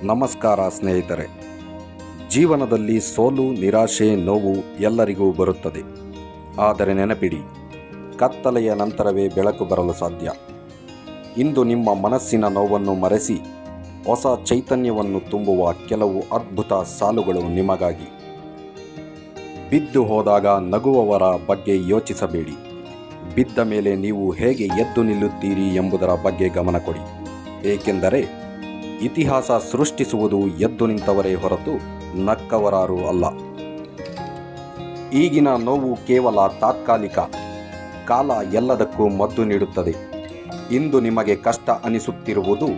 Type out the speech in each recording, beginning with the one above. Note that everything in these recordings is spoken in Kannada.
ನಮಸ್ಕಾರ ಸ್ನೇಹಿತರೆ. ಜೀವನದಲ್ಲಿ ಸೋಲು, ನಿರಾಶೆ, ನೋವು ಎಲ್ಲರಿಗೂ ಬರುತ್ತದೆ. ಆದರೆ ನೆನಪಿಡಿ, ಕತ್ತಲೆಯ ನಂತರವೇ ಬೆಳಕು ಬರಲು ಸಾಧ್ಯ. ಇಂದು ನಿಮ್ಮ ಮನಸ್ಸಿನ ನೋವನ್ನು ಮರೆಸಿ ಹೊಸ ಚೈತನ್ಯವನ್ನು ತುಂಬುವ ಕೆಲವು ಅದ್ಭುತ ಸಾಲುಗಳು ನಿಮಗಾಗಿ. ಬಿದ್ದು ಹೋದಾಗ ನಗುವವರ ಬಗ್ಗೆ ಯೋಚಿಸಬೇಡಿ. ಬಿದ್ದ ಮೇಲೆ ನೀವು ಹೇಗೆ ಎದ್ದು ನಿಲ್ಲುತ್ತೀರಿ ಎಂಬುದರ ಬಗ್ಗೆ ಗಮನ ಕೊಡಿ. ಏಕೆಂದರೆ ಇತಿಹಾಸ ಸೃಷ್ಟಿಸುವುದು ಎದ್ದು ನಿಂತವರೇ ಹೊರತು ನಕ್ಕವರಾರೂ ಅಲ್ಲ. ಈಗಿನ ನೋವು ಕೇವಲ ತಾತ್ಕಾಲಿಕ. ಕಾಲ ಎಲ್ಲದಕ್ಕೂ ಮದ್ದು ನೀಡುತ್ತದೆ. ಇಂದು ನಿಮಗೆ ಕಷ್ಟ ಅನಿಸುತ್ತಿರುವುದು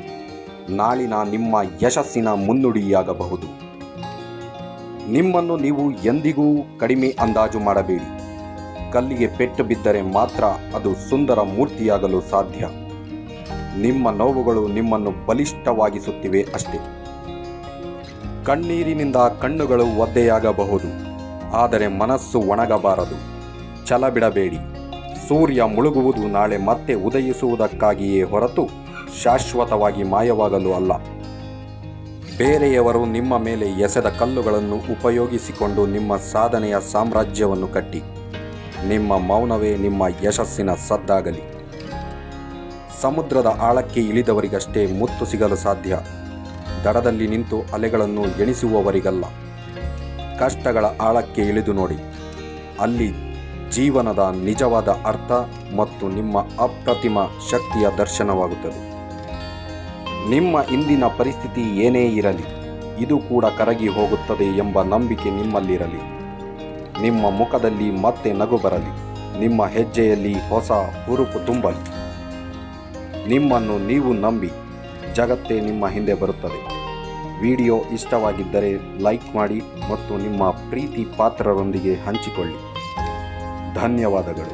ನಾಳಿನ ನಿಮ್ಮ ಯಶಸ್ಸಿನ ಮುನ್ನುಡಿಯಾಗಬಹುದು. ನಿಮ್ಮನ್ನು ನೀವು ಎಂದಿಗೂ ಕಡಿಮೆ ಅಂದಾಜು ಮಾಡಬೇಡಿ. ಕಲ್ಲಿಗೆ ಪೆಟ್ಟು ಬಿದ್ದರೆ ಮಾತ್ರ ಅದು ಸುಂದರ ಮೂರ್ತಿಯಾಗಲು ಸಾಧ್ಯ. ನಿಮ್ಮ ನೋವುಗಳು ನಿಮ್ಮನ್ನು ಬಲಿಷ್ಠವಾಗಿಸುತ್ತಿವೆ ಅಷ್ಟೇ. ಕಣ್ಣೀರಿನಿಂದ ಕಣ್ಣುಗಳು ಒದ್ದೆಯಾಗಬಹುದು, ಆದರೆ ಮನಸ್ಸು ಒಣಗಬಾರದು. ಛಲ ಬಿಡಬೇಡಿ. ಸೂರ್ಯ ಮುಳುಗುವುದು ನಾಳೆ ಮತ್ತೆ ಉದಯಿಸುವುದಕ್ಕಾಗಿಯೇ ಹೊರತು ಶಾಶ್ವತವಾಗಿ ಮಾಯವಾಗಲು ಅಲ್ಲ. ಬೇರೆಯವರು ನಿಮ್ಮ ಮೇಲೆ ಎಸೆದ ಕಲ್ಲುಗಳನ್ನು ಉಪಯೋಗಿಸಿಕೊಂಡು ನಿಮ್ಮ ಸಾಧನೆಯ ಸಾಮ್ರಾಜ್ಯವನ್ನು ಕಟ್ಟಿ. ನಿಮ್ಮ ಮೌನವೇ ನಿಮ್ಮ ಯಶಸ್ಸಿನ ಸದ್ದಾಗಲಿ. ಸಮುದ್ರದ ಆಳಕ್ಕೆ ಇಳಿದವರಿಗಷ್ಟೇ ಮುತ್ತು ಸಿಗಲು ಸಾಧ್ಯ. ದಡದಲ್ಲಿ ನಿಂತು ಅಲೆಗಳನ್ನು ಎಣಿಸುವವರಿಗಲ್ಲ. ಕಷ್ಟಗಳ ಆಳಕ್ಕೆ ಇಳಿದು ನೋಡಿ. ಅಲ್ಲಿ ಜೀವನದ ನಿಜವಾದ ಅರ್ಥ ಮತ್ತು ನಿಮ್ಮ ಅಪ್ರತಿಮ ಶಕ್ತಿಯ ದರ್ಶನವಾಗುತ್ತದೆ. ನಿಮ್ಮ ಇಂದಿನ ಪರಿಸ್ಥಿತಿ ಏನೇ ಇರಲಿ, ಇದು ಕೂಡ ಕರಗಿ ಹೋಗುತ್ತದೆ ಎಂಬ ನಂಬಿಕೆ ನಿಮ್ಮಲ್ಲಿರಲಿ. ನಿಮ್ಮ ಮುಖದಲ್ಲಿ ಮತ್ತೆ ನಗು ಬರಲಿ. ನಿಮ್ಮ ಹೆಜ್ಜೆಯಲ್ಲಿ ಹೊಸ ಹುರುಪು ತುಂಬಲಿ. ನಿಮ್ಮನ್ನು ನೀವು ನಂಬಿ, ಜಗತ್ತೇ ನಿಮ್ಮ ಹಿಂದೆ ಬರುತ್ತದೆ. ವಿಡಿಯೋ ಇಷ್ಟವಾಗಿದ್ದರೆ ಲೈಕ್ ಮಾಡಿ ಮತ್ತು ನಿಮ್ಮ ಪ್ರೀತಿ ಪಾತ್ರರೊಂದಿಗೆ ಹಂಚಿಕೊಳ್ಳಿ. ಧನ್ಯವಾದಗಳು.